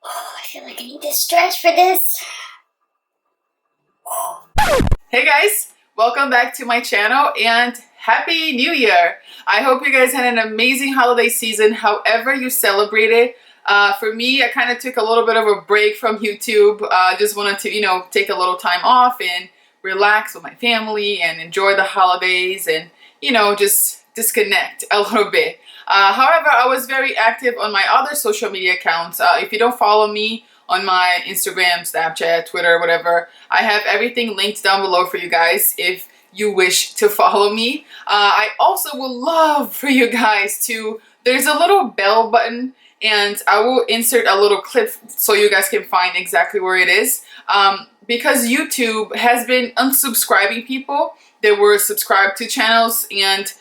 Oh, I feel like I need to stretch for this. Hey guys, welcome back to my channel and Happy New Year! I hope you guys had an amazing holiday season, however you celebrated. For me, I kind of took a little bit of a break from YouTube. Just wanted to, take a little time off and relax with my family and enjoy the holidays and, just disconnect a little bit. However, I was very active on my other social media accounts. If you don't follow me on my Instagram, Snapchat, Twitter, whatever, I have everything linked down below for you guys if you wish to follow me. I also would love for you guys to, there's a little bell button and I will insert a little clip so you guys can find exactly where it is. Because YouTube has been unsubscribing people that were subscribed to channels, and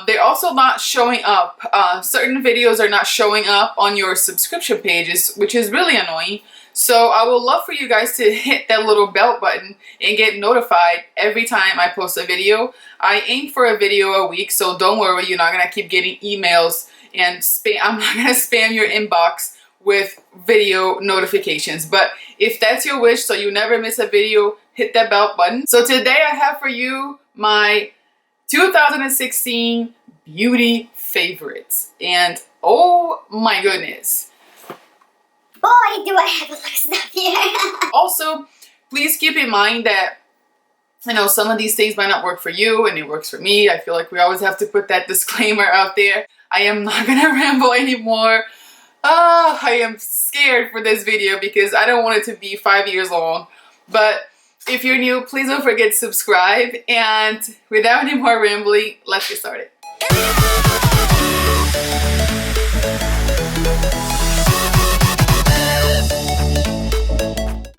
they're also not showing up. Certain videos are not showing up on your subscription pages, which is really annoying. So I would love for you guys to hit that little bell button and get notified every time I post a video. I aim for a video a week, so don't worry, you're not gonna keep getting emails and spam. I'm not gonna spam your inbox with video notifications. But if that's your wish, so you never miss a video, hit that bell button. So today I have for you my 2016 beauty favorites, and oh my goodness, Boy, do I have a lot of stuff here. Also, please keep in mind that some of these things might not work for you and it works for me. I feel like we always have to put that disclaimer out there. I am not gonna ramble anymore. I am scared for this video because I don't want it to be 5 years long. But if you're new, please don't forget to subscribe. And without any more rambling, let's get started.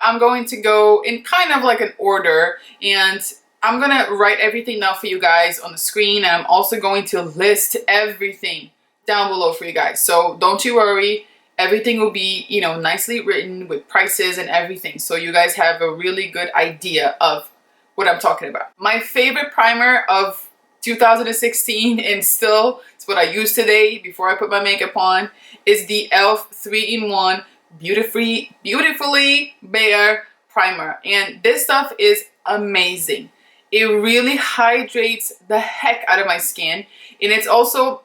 I'm going to go in kind of like an order, and I'm gonna write everything down for you guys on the screen, and I'm also going to list everything down below for you guys. So don't you worry, everything will be, nicely written with prices and everything, so you guys have a really good idea of what I'm talking about. My favorite primer of 2016, and still it's what I use today before I put my makeup on, is the e.l.f. 3-in-1 Beautifully Bare Primer. And this stuff is amazing. It really hydrates the heck out of my skin, and it's also,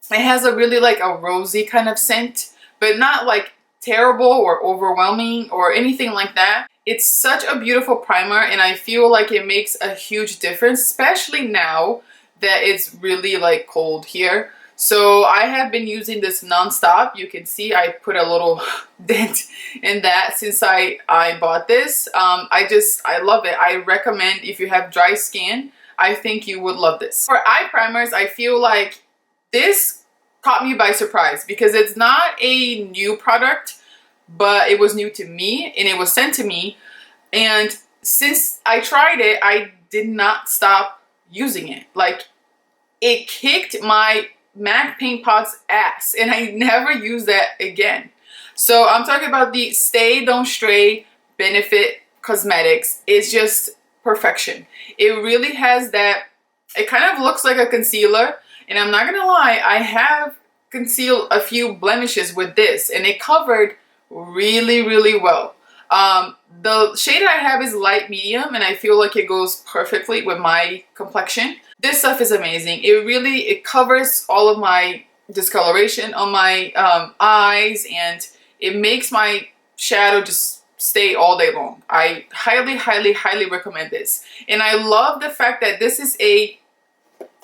it has a really like a rosy kind of scent, but not like terrible or overwhelming or anything like that. It's such a beautiful primer, and I feel like it makes a huge difference, especially now that it's really like cold here. So I have been using this non-stop. You can see I put a little dent in that since I bought this. I love it. I recommend, if you have dry skin, I think you would love this. For eye primers, I feel like this caught me by surprise because it's not a new product, but it was new to me and it was sent to me. And since I tried it, I did not stop using it. Like, it kicked my MAC Paint Pot's ass, and I never use that again. So I'm talking about the Stay Don't Stray Benefit Cosmetics. It's just perfection. It really has that, it kind of looks like a concealer, and I'm not gonna lie, I have concealed a few blemishes with this, and it covered really well. The shade I have is light medium, and I feel like it goes perfectly with my complexion. This stuff is amazing. It covers all of my discoloration on my eyes, and it makes my shadow just stay all day long. I highly recommend this. And I love the fact that this is a,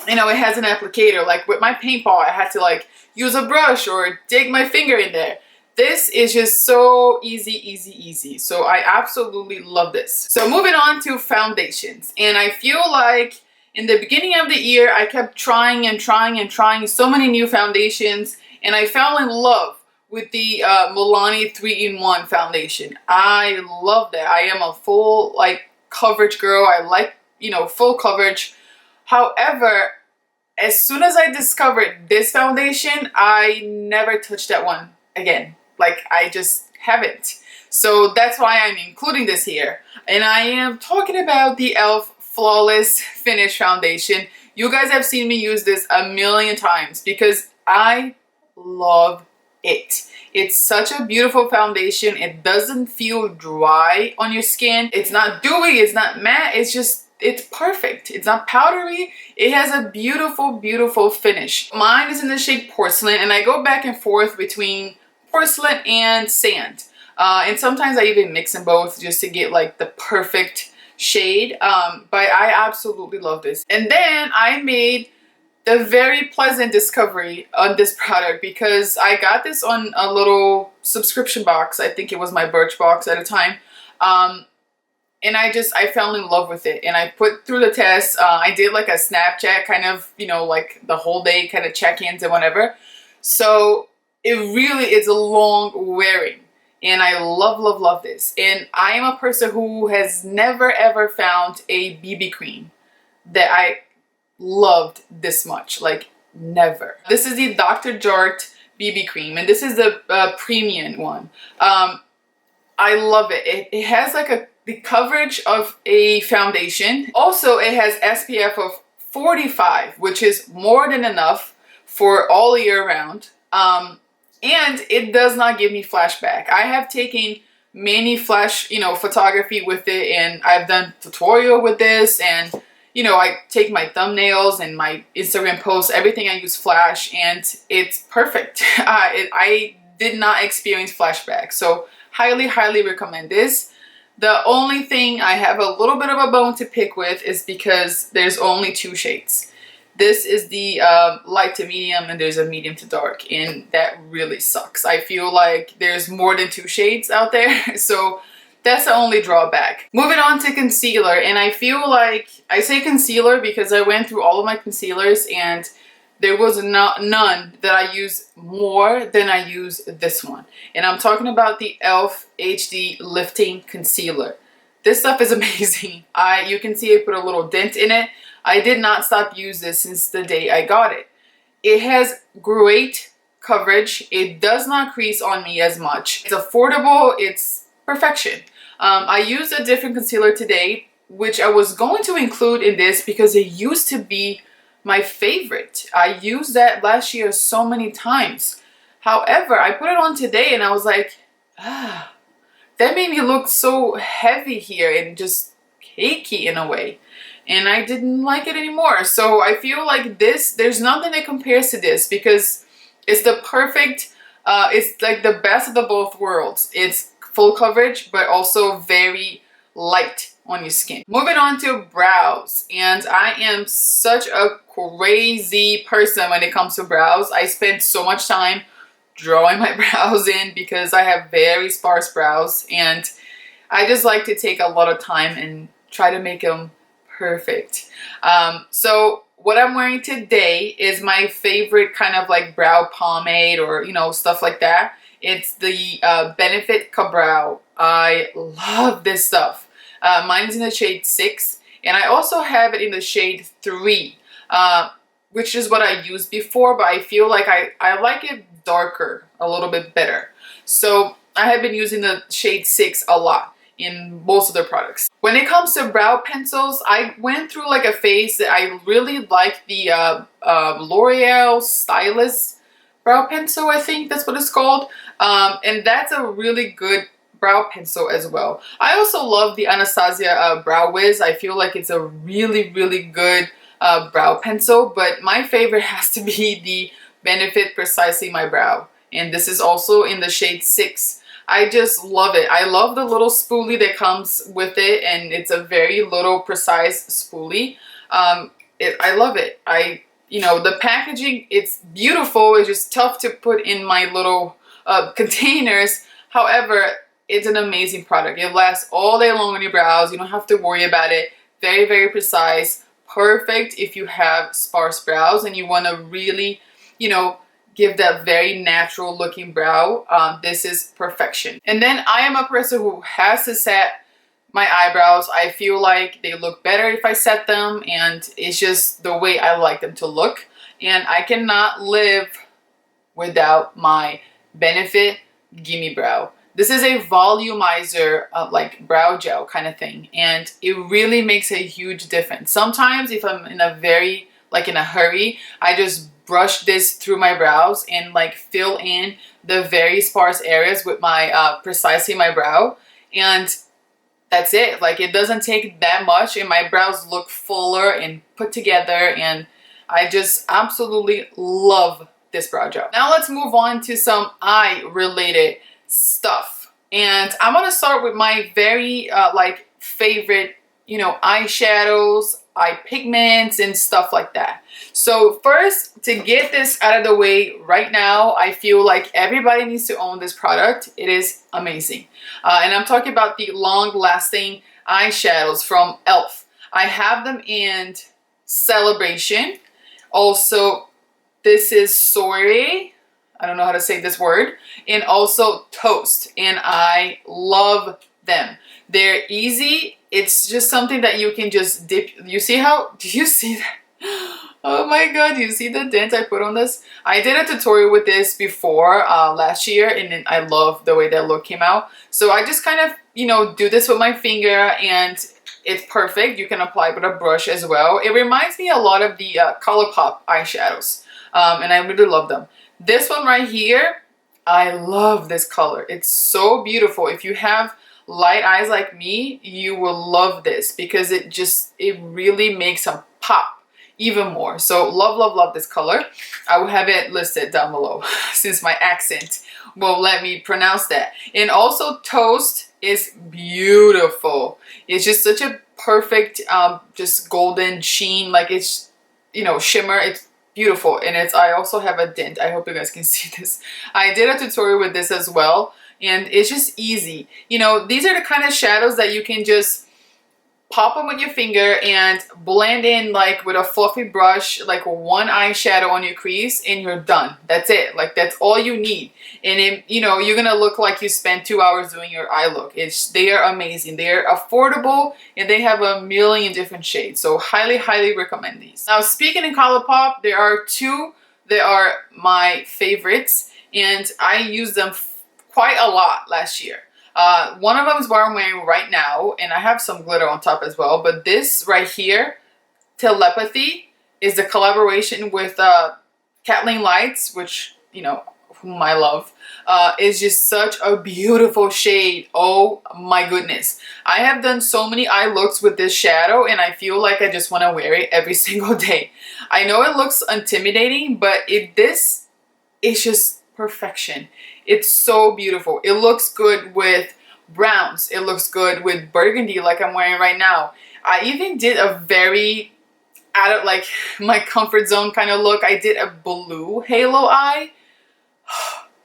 it has an applicator. Like with my paint pot, I had to like use a brush or dig my finger in there. This is just so easy. So I absolutely love this. So moving on to foundations. And I feel like in the beginning of the year, I kept trying so many new foundations, and I fell in love with the Milani 3-in-1 foundation. I love that. I am a full like coverage girl. I like, full coverage. However, as soon as I discovered this foundation, I never touched that one again. Like, I just haven't. So that's why I'm including this here. And I am talking about the e.l.f. Flawless Finish Foundation. You guys have seen me use this a million times because I love it. It's such a beautiful foundation. It doesn't feel dry on your skin. It's not dewy, it's not matte, it's perfect. It's not powdery. It has a beautiful, beautiful finish. Mine is in the shade Porcelain, and I go back and forth between porcelain and sand. And sometimes I even mix them both just to get like the perfect shade. But I absolutely love this. And then I made the very pleasant discovery on this product because I got this on a little subscription box. I think it was my Birch box at a time. And I fell in love with it, and I put through the test. I did like a Snapchat kind of, you know, like the whole day kind of check-ins and whatever. So it's a long wearing, and I love, love, love this. And I am a person who has never ever found a BB cream that I loved this much, like never. This is the Dr. Jart BB cream, and this is the premium one. I love it. It has like the coverage of a foundation. Also, it has SPF of 45, which is more than enough for all year round. And it does not give me flashback. I have taken many photography with it, and I've done tutorial with this, and you know, I take my thumbnails and my Instagram posts, everything I use flash, and it's perfect. I did not experience flashback, so highly, highly recommend this. The only thing I have a little bit of a bone to pick with is because there's only 2 shades. This is the light to medium, and there's a medium to dark, and that really sucks. I feel like there's more than 2 shades out there, so that's the only drawback. Moving on to concealer, and I feel like, I say concealer because I went through all of my concealers and there was none that I use more than I use this one. And I'm talking about the e.l.f. HD Lifting Concealer. This stuff is amazing. You can see I put a little dent in it. I did not stop using this since the day I got it. It has great coverage. It does not crease on me as much. It's affordable. It's perfection. I used a different concealer today, which I was going to include in this because it used to be my favorite. I used that last year so many times. However, I put it on today and I was like, that made me look so heavy here and just cakey in a way. And I didn't like it anymore. So I feel like this, there's nothing that compares to this because it's the perfect, it's like the best of the both worlds. It's full coverage, but also very light on your skin. Moving on to brows, and I am such a crazy person when it comes to brows. I spend so much time drawing my brows in because I have very sparse brows, and I just like to take a lot of time and try to make them perfect. So what I'm wearing today is my favorite kind of like brow pomade or, you know, stuff like that. It's the Benefit Ka-Brow. I love this stuff. Mine's in the shade 6, and I also have it in the shade 3, which is what I used before, but I feel like I like it darker a little bit better. So I have been using the shade 6 a lot in most of their products. When it comes to brow pencils, I went through like a phase that I really like the L'Oreal Stylus brow pencil, I think that's what it's called. And that's a really good brow pencil as well. I also love the Anastasia Brow Wiz. I feel like it's a really, really good brow pencil, but my favorite has to be the Benefit Precisely My Brow. And this is also in the shade 6. I just love it. I love the little spoolie that comes with it, and it's a very little precise spoolie. I love it. You know, the packaging, it's beautiful. It's just tough to put in my little containers. However, it's an amazing product. It lasts all day long on your brows. You don't have to worry about it. Very, very precise. Perfect if you have sparse brows and you want to really, you know, give that very natural looking brow. This is perfection. And then I am a person who has to set my eyebrows. I feel like they look better if I set them, and it's just the way I like them to look. And I cannot live without my Benefit Gimme Brow. This is a volumizer like brow gel kind of thing, and it really makes a huge difference. Sometimes if I'm in a in a hurry, I just brush this through my brows and like fill in the very sparse areas with my Precisely My Brow, and that's it. Like, it doesn't take that much and my brows look fuller and put together, and I just absolutely love this brow gel. Now let's move on to some eye related stuff, and I'm gonna start with my very like favorite, you know, eyeshadows, eye pigments and stuff like that. So first, to get this out of the way right now, I feel like everybody needs to own this product. It is amazing. And I'm talking about the long-lasting eyeshadows from e.l.f. I have them in Celebration. Also, this is Soiree. I don't know how to say this word. And also Toast. And I love them. They're easy. It's just something that you can just dip. You see how, do you see that? Oh my god, you see the dent I put on this? I did a tutorial with this before last year, and then I love the way that look came out. So I just kind of, you know, do this with my finger and it's perfect. You can apply with a brush as well. It reminds me a lot of the ColourPop eyeshadows, and I really love them. This one right here, I love this color. It's so beautiful. If you have light eyes like me, you will love this because it really makes them pop even more. So love, love, love this color. I will have it listed down below since my accent won't let me pronounce that. And also Toast is beautiful. It's just such a perfect just golden sheen, like it's, you know, shimmer. It's beautiful. And it's, I also have a dent. I hope you guys can see this. I did a tutorial with this as well, and it's just easy. You know, these are the kind of shadows that you can just pop them with your finger and blend in like with a fluffy brush, like one eyeshadow on your crease, and you're done. That's it. Like, that's all you need. And it, you know, you're gonna look like you spent 2 hours doing your eye look. They are amazing. They are affordable and they have a million different shades. So highly, highly recommend these. Now, speaking in ColourPop, there are two that are my favorites, and I used them quite a lot last year. One of them is what I'm wearing right now, and I have some glitter on top as well. But this right here, Telepathy, is the collaboration with Kathleen Lights, which, you know, whom I love. Is just such a beautiful shade. Oh my goodness. I have done so many eye looks with this shadow, and I feel like I just want to wear it every single day. I know it looks intimidating, but this is just perfection. It's so beautiful. It looks good with browns. It looks good with burgundy like I'm wearing right now. I even did a very out of like my comfort zone kind of look. I did a blue halo eye.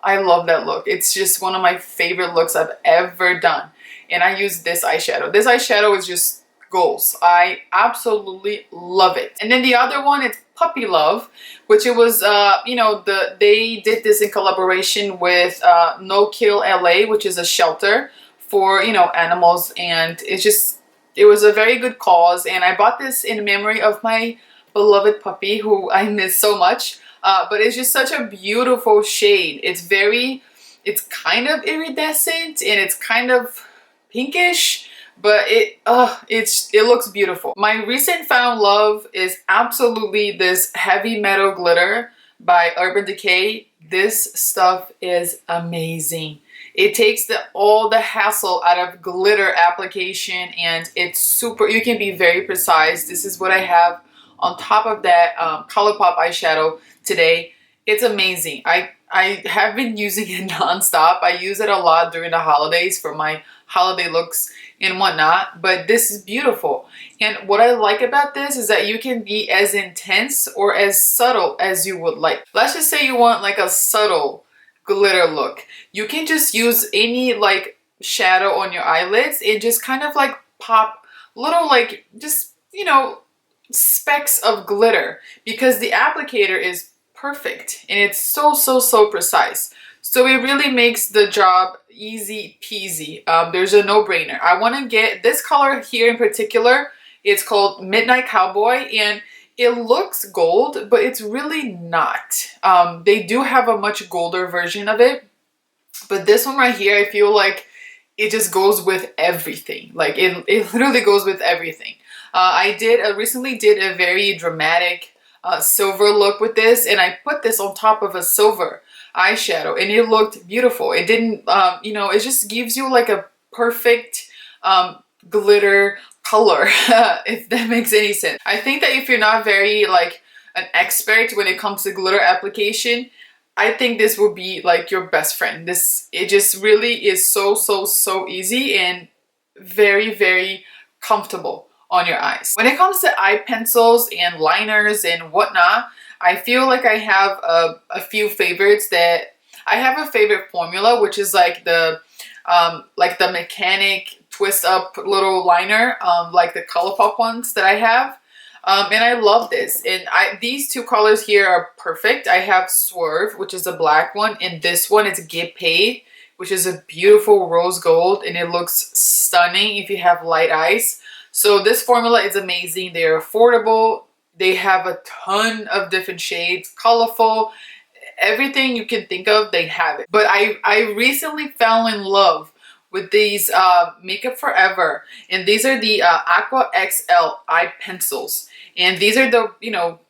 I love that look. It's just one of my favorite looks I've ever done. And I use this eyeshadow. This eyeshadow is just goals. I absolutely love it. And then the other one, it's Puppy Love, which it was, you know, they did this in collaboration with No Kill LA, which is a shelter for, you know, animals. And it was a very good cause. And I bought this in memory of my beloved puppy, who I miss so much. But it's just such a beautiful shade. It's kind of iridescent and it's kind of pinkish, but it looks beautiful. My recent found love is absolutely this heavy metal glitter by Urban Decay. This stuff is amazing. It takes all the hassle out of glitter application, and it's super, you can be very precise. This is what I have on top of that ColourPop eyeshadow today. It's amazing. I have been using it non-stop. I use it a lot during the holidays for my holiday looks and whatnot, but this is beautiful. And what I like about this is that you can be as intense or as subtle as you would like. Let's just say you want like a subtle glitter look. You can just use any like shadow on your eyelids and just kind of like pop little like just, you know, specks of glitter, because the applicator is perfect and it's so precise. So it really makes the job easy peasy. There's a no-brainer. I want to get this color here in particular. It's called Midnight Cowboy, and it looks gold, but it's really not. They do have a much golder version of it, but this one right here, I feel like it just goes with everything. Like it literally goes with everything. I recently did a very dramatic silver look with this, and I put this on top of a silver eyeshadow, and it looked beautiful. It didn't, you know, it just gives you like a perfect glitter color, if that makes any sense. I think that if you're not very like an expert when it comes to glitter application, I think this will be like your best friend. It just really is so easy and very comfortable on your eyes. When it comes to eye pencils and liners and whatnot, I feel like I have a few favorites. That I have a favorite formula, which is like the mechanic twist up little liner, like the ColourPop ones that I have. And I love this. And these two colors here are perfect. I have Swerve, which is a black one, and this one is Get Paid, which is a beautiful rose gold, and it looks stunning if you have light eyes. So this formula is amazing. They're affordable. They have a ton of different shades, colorful, everything you can think of, they have it. But I recently fell in love with these Makeup Forever, and these are the Aqua XCEL eye pencils. And these are the, you know,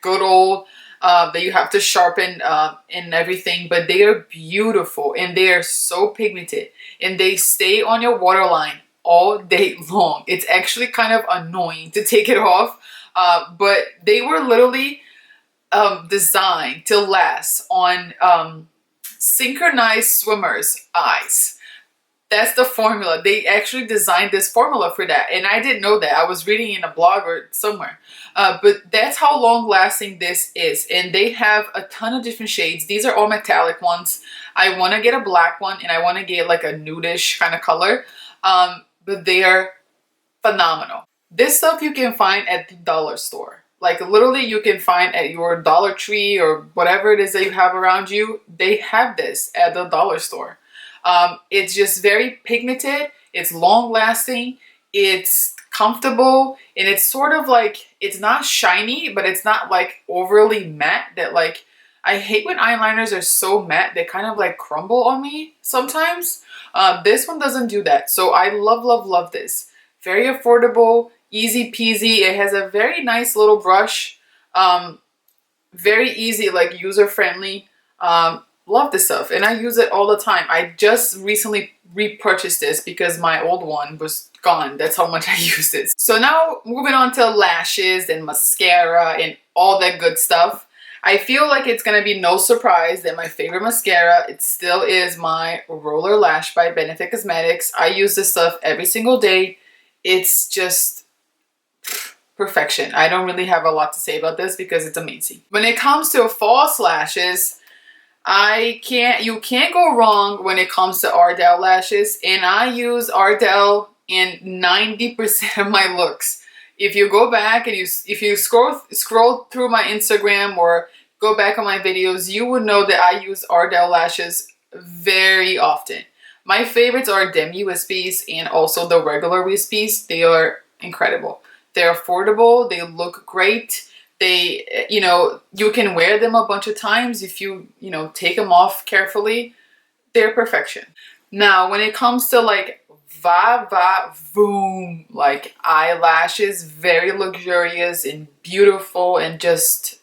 good old that you have to sharpen and everything, but they are beautiful and they are so pigmented and they stay on your waterline all day long. It's actually kind of annoying to take it off, but they were literally designed to last on synchronized swimmers' eyes. That's the formula. They actually designed this formula for that, and I didn't know that. I was reading in a blog or somewhere, but that's how long lasting this is. And they have a ton of different shades. These are all metallic ones. I want to get a black one, and I want to get like a nudish kind of color, but they are phenomenal. This stuff you can find at the dollar store. Like literally you can find at your Dollar Tree or whatever it is that you have around you. They have this at the dollar store. It's just very pigmented, it's long lasting, it's comfortable, and it's sort of like, it's not shiny, but it's not like overly matte that like, I hate when eyeliners are so matte, they kind of like crumble on me sometimes. This one doesn't do that. So I love this. Very affordable, easy peasy. It has a very nice little brush. Very easy, like user friendly. Love this stuff, and I use it all the time. I just recently repurchased this because my old one was gone. That's how much I used it. So now moving on to lashes and mascara and all that good stuff. I feel like it's gonna be no surprise that my favorite mascara, it still is my Roller Lash by Benefit Cosmetics. I use this stuff every single day. It's just perfection. I don't really have a lot to say about this because it's amazing. When it comes to false lashes, you can't go wrong when it comes to Ardell Lashes, and I use Ardell in 90% of my looks. If you go back and if you scroll through my Instagram or go back on my videos, you would know that I use Ardell Lashes very often. My favorites are DEMI Wispies and also the regular Wispies. They are incredible. They're affordable, they look great. They, you know, you can wear them a bunch of times if you know, take them off carefully. They're perfection. Now, when it comes to like voom, like eyelashes, very luxurious and beautiful and just,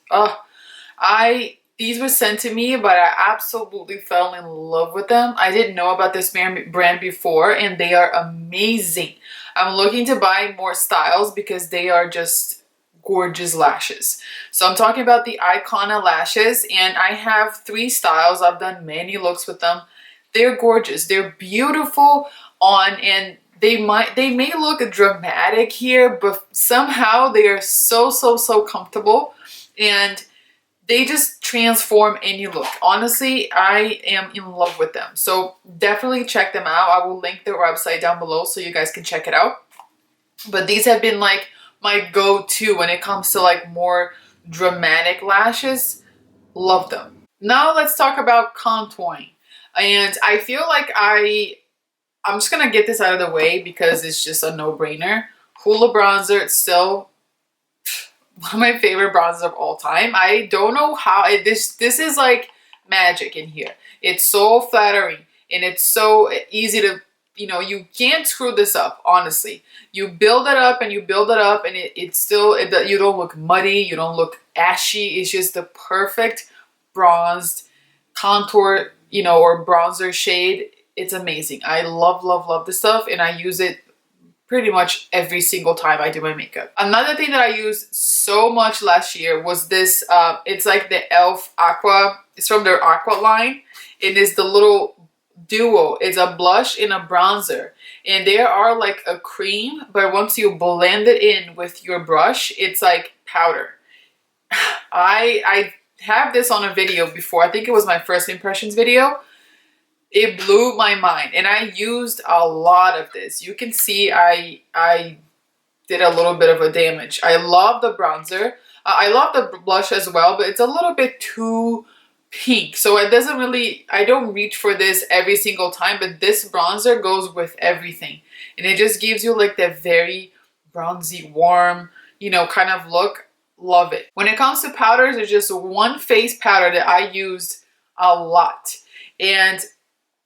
these were sent to me, but I absolutely fell in love with them. I didn't know about this brand before, and they are amazing. I'm looking to buy more styles because they are just gorgeous lashes. So I'm talking about the Icona Lashes, and I have 3 styles. I've done many looks with them. They're gorgeous. They're beautiful on, and they may look dramatic here, but somehow they are so comfortable, and they just transform any look. Honestly, I am in love with them. So definitely check them out. I will link their website down below so you guys can check it out. But these have been like my go-to when it comes to like more dramatic lashes. Love them. Now let's talk about contouring. And I feel like I'm just gonna get this out of the way because it's just a no-brainer. Hoola Bronzer, it's still one of my favorite bronzers of all time. I don't know how this is like magic in here. It's so flattering and it's so easy to, you know, you can't screw this up, honestly. You build it up and you build it up, and it's still, you don't look muddy, you don't look ashy. It's just the perfect bronzed contour, you know, or bronzer shade. It's amazing. I love, love, love this stuff, and I use it pretty much every single time I do my makeup. Another thing that I used so much last year was this, it's like the e.l.f. Aqua. It's from their Aqua line. It is the little duo. It's a blush and a bronzer. And they are like a cream, but once you blend it in with your brush, it's like powder. I have this on a video before. I think it was my first impressions video. It blew my mind, and I used a lot of this. You can see I did a little bit of a damage. I love the bronzer. I love the blush as well, but it's a little bit too pink. So it doesn't really, I don't reach for this every single time, but this bronzer goes with everything. And it just gives you like that very bronzy, warm, you know, kind of look. Love it. When it comes to powders, there's just one face powder that I used a lot. And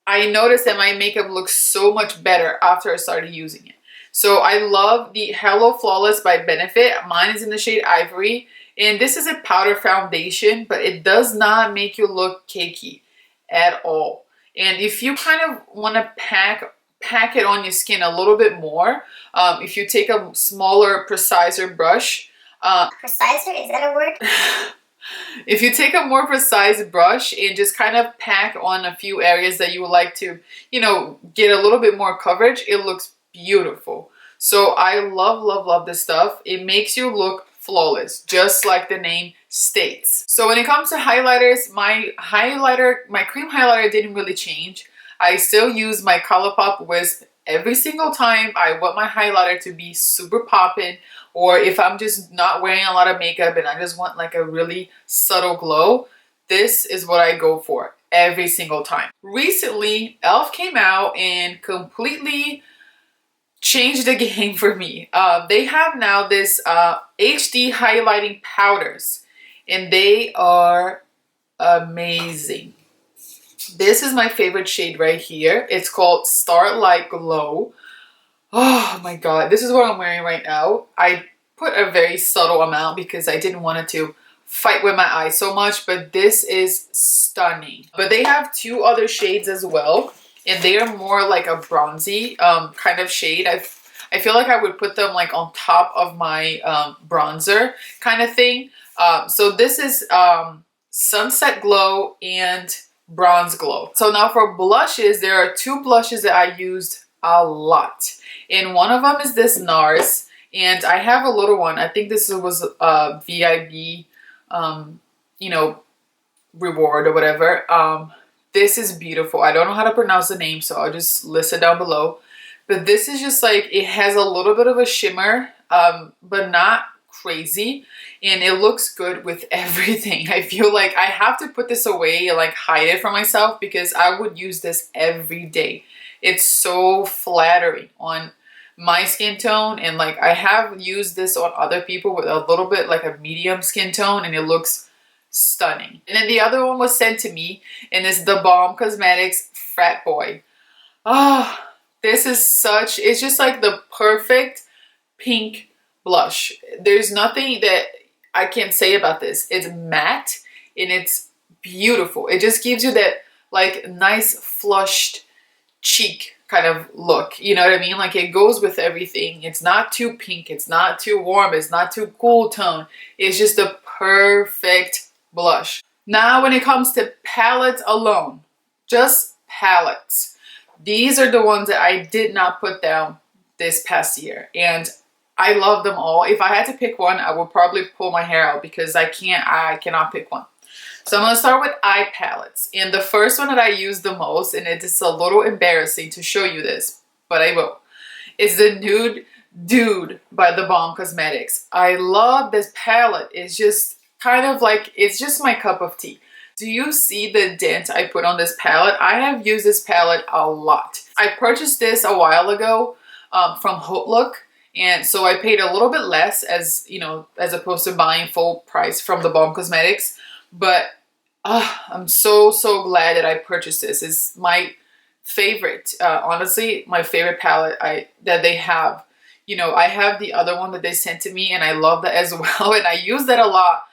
I noticed that my makeup looks so much better after I started using it. So I love the Hello Flawless by Benefit. Mine is in the shade Ivory. And this is a powder foundation, but it does not make you look cakey at all. And if you kind of want to pack it on your skin a little bit more, if you take a smaller, preciser brush. Preciser? Is that a word? If you take a more precise brush and just kind of pack on a few areas that you would like to, you know, get a little bit more coverage, it looks beautiful. So I love, love, love this stuff. It makes you look flawless, just like the name states. So when it comes to highlighters, my cream highlighter didn't really change. I still use my ColourPop WISP every single time I want my highlighter to be super poppin', or if I'm just not wearing a lot of makeup and I just want like a really subtle glow, this is what I go for every single time. Recently, e.l.f. came out and completely changed the game for me. They have now this HD highlighting powders, and they are amazing. This is my favorite shade right here. It's called Starlight Glow. Oh my god, this is what I'm wearing right now. I put a very subtle amount because I didn't want it to fight with my eyes so much, but this is stunning. But they have two other shades as well, and they are more like a bronzy kind of shade. I feel like I would put them like on top of my bronzer kind of thing. So this is Sunset Glow and Bronze Glow. So now for blushes, there are two blushes that I used a lot. And one of them is this NARS. And I have a little one. I think this was a VIB, you know, reward or whatever. This is beautiful. I don't know how to pronounce the name, so I'll just list it down below. But this is just like, it has a little bit of a shimmer, but not crazy. And it looks good with everything. I feel like I have to put this away and like hide it from myself because I would use this every day. It's so flattering on my skin tone, and like I have used this on other people with a little bit like a medium skin tone, and it looks stunning. And then the other one was sent to me, and it's THEBALM Cosmetics FRATBOY. Oh, this is such, it's just like the perfect pink blush. There's nothing that I can say about this. It's matte and it's beautiful. It just gives you that like nice flushed cheek kind of look, you know what I mean? Like it goes with everything. It's not too pink, it's not too warm, it's not too cool tone. It's just the perfect blush. Now when it comes to palettes alone, just palettes, these are the ones that I did not put down this past year, and I love them all. If I had to pick one, I would probably pull my hair out because I cannot pick one. So I'm going to start with eye palettes. And the first one that I use the most, and it is a little embarrassing to show you this, but I will, is the Nude by THEBALM Cosmetics. I love this palette. It's just kind of like, it's just my cup of tea. Do you see the dent I put on this palette? I have used this palette a lot. I purchased this a while ago from Hoola. And so I paid a little bit less, as you know, as opposed to buying full price from THEBALM Cosmetics. But I'm so glad that I purchased this. It's my favorite, honestly, my favorite palette that they have. You know, I have the other one that they sent to me, and I love that as well. And I use that a lot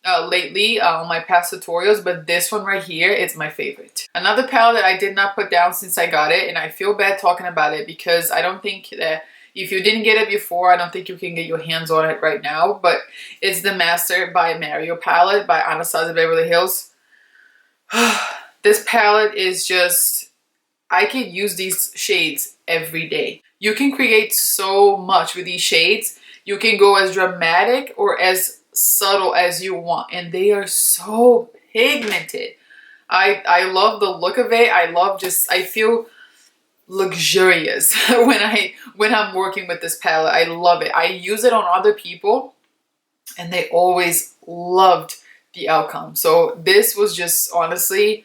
lately on my past tutorials, but this one right here is my favorite. Another palette that I did not put down since I got it, and I feel bad talking about it because I don't think that if you didn't get it before, I don't think you can get your hands on it right now, but it's the Master by Mario palette by Anastasia Beverly Hills. This palette is just, I could use these shades every day. You can create so much with these shades. You can go as dramatic or as subtle as you want, and they are so pigmented. I love the look of it. I feel luxurious when I'm working with this palette. I love it. I use it on other people and they always loved the outcome. So this was just, honestly,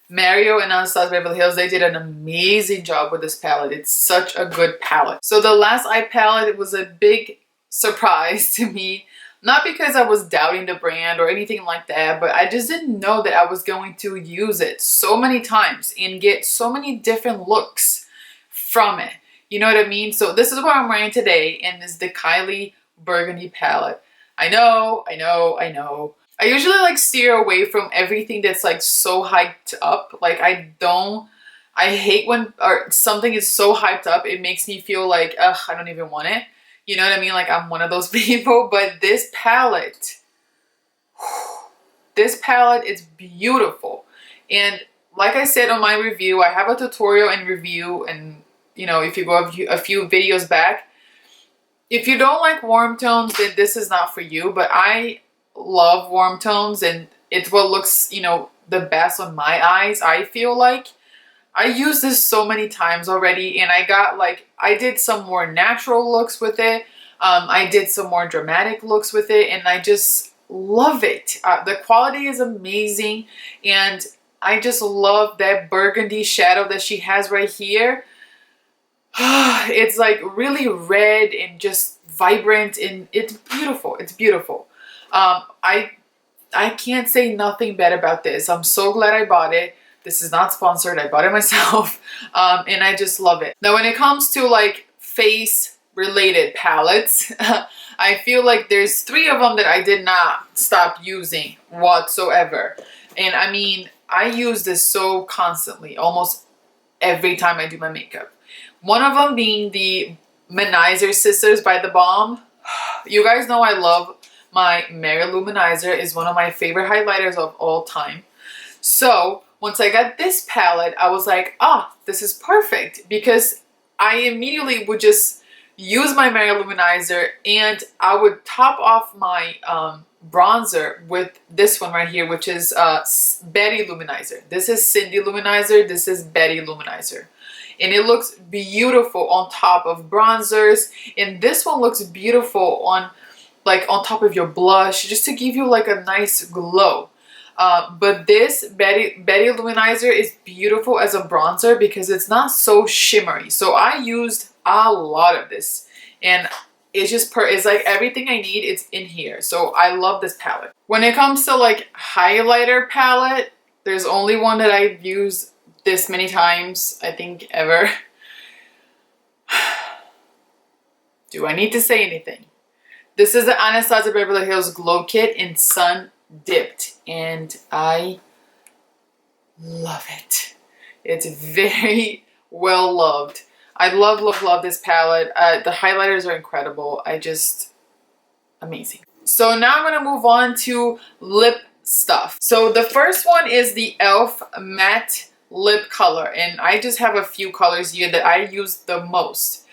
Mario and Anastasia Beverly Hills, they did an amazing job with this palette. It's such a good palette. So the last eye palette, it was a big surprise to me. Not because I was doubting the brand or anything like that, but I just didn't know that I was going to use it so many times and get so many different looks from it. You know what I mean? So this is what I'm wearing today, and this is the KYLIE Burgundy palette. I know. I usually like steer away from everything that's like so hyped up. Like I hate when something is so hyped up. It makes me feel like, ugh, I don't even want it. You know what I mean? Like I'm one of those people. But this palette is beautiful. And like I said on my review, I have a tutorial and review, and you know, if you go a few videos back, if you don't like warm tones, then this is not for you. But I love warm tones, and it's what looks, you know, the best on my eyes. I feel like I used this so many times already, and I did some more natural looks with it. I did some more dramatic looks with it, and I just love it. The quality is amazing, and I just love that burgundy shadow that she has right here. It's like really red and just vibrant, and it's beautiful. It's beautiful. I can't say nothing bad about this. I'm so glad I bought it. This is not sponsored. I bought it myself. And I just love it. Now, when it comes to like face related palettes, I feel like there's 3 of them that I did not stop using whatsoever. And I mean, I use this so constantly, almost every time I do my makeup. One of them being the MANIZER Sisters by THEBALM. You guys know I love my Mary Lou MANIZER. Is one of my favorite highlighters of all time. So once I got this palette, I was like, this is perfect, because I immediately would just use my Mary Lou MANIZER, and I would top off my bronzer with this one right here, which is Betty Luminizer. This is Cindy Luminizer. This is Betty Luminizer. And it looks beautiful on top of bronzers. And this one looks beautiful on top of your blush, just to give you like a nice glow. But this Betty Luminizer is beautiful as a bronzer because it's not so shimmery. So I used a lot of this, and it's just it's like everything I need, it's in here. So I love this palette. When it comes to like highlighter palette, there's only one that I've used this many times, I think, ever. Do I need to say anything? This is the Anastasia Beverly Hills Glow Kit in Sun Dipped, and I love it. It's very well loved. I love this palette. The highlighters are incredible. Amazing. So now I'm gonna move on to lip stuff. So the first one is the e.l.f. matte lip color, and I just have a few colors here that I use the most,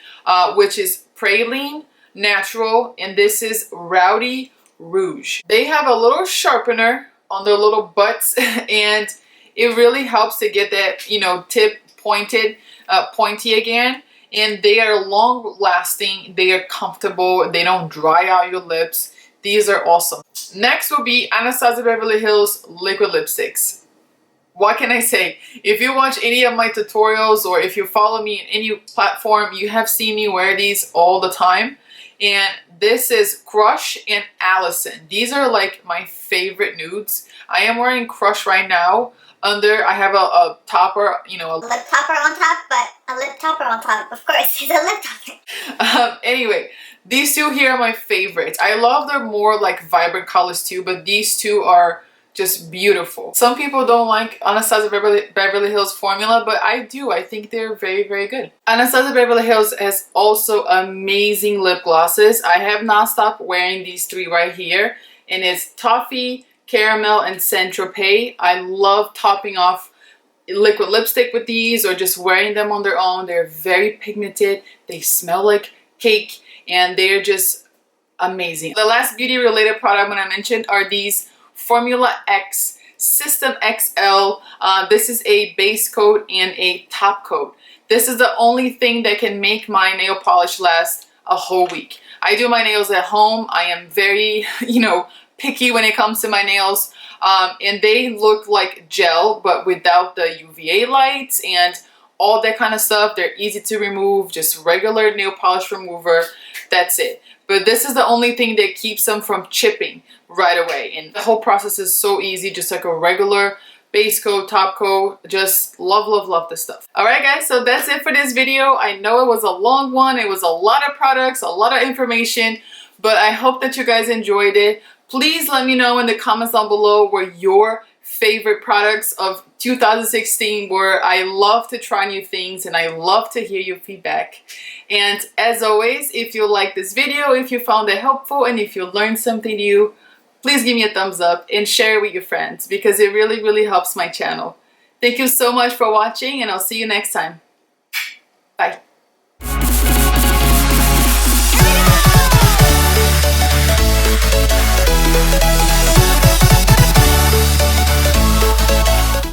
which is Praline, Natural, and this is Rowdy Rouge. They have a little sharpener on their little butts, and it really helps to get that, you know, tip pointy again. And they are long lasting, they are comfortable, they don't dry out your lips. These are awesome. Next will be Anastasia Beverly Hills liquid lipsticks. What can I say? If you watch any of my tutorials, or if you follow me in any platform, you have seen me wear these all the time. And this is Crush and Allison. These are like my favorite nudes. I am wearing Crush right now. I have a topper, you know. A lip topper on top, but a lip topper on top. Of course, it's a lip topper. Anyway, These two here are my favorites. I love their more like vibrant colors too, but these two are just beautiful. Some people don't like Anastasia Beverly Hills formula, but I do. I think they're very, very good. Anastasia Beverly Hills has also amazing lip glosses. I have not stopped wearing these three right here, and it's Toffee, Caramel, and Saint-Tropez. I love topping off liquid lipstick with these or just wearing them on their own. They're very pigmented. They smell like cake, and they're just amazing. The last beauty related product I'm going to mention are these Formula X System XL. This is a base coat and a top coat. This is the only thing that can make my nail polish last a whole week. I do my nails at home. I am very, picky when it comes to my nails. And they look like gel, but without the UVA lights and all that kind of stuff. They're easy to remove, just regular nail polish remover. That's it. But this is the only thing that keeps them from chipping right away. And the whole process is so easy, just like a regular base coat, top coat. Just love, love, love this stuff. Alright guys, so that's it for this video. I know it was a long one. It was a lot of products, a lot of information, but I hope that you guys enjoyed it. Please let me know in the comments down below what your favorite products of 2016 were. I love to try new things and I love to hear your feedback. And as always, if you like this video, if you found it helpful, and if you learned something new, please give me a thumbs up and share it with your friends because it really, really helps my channel. Thank you so much for watching, and I'll see you next time. Bye.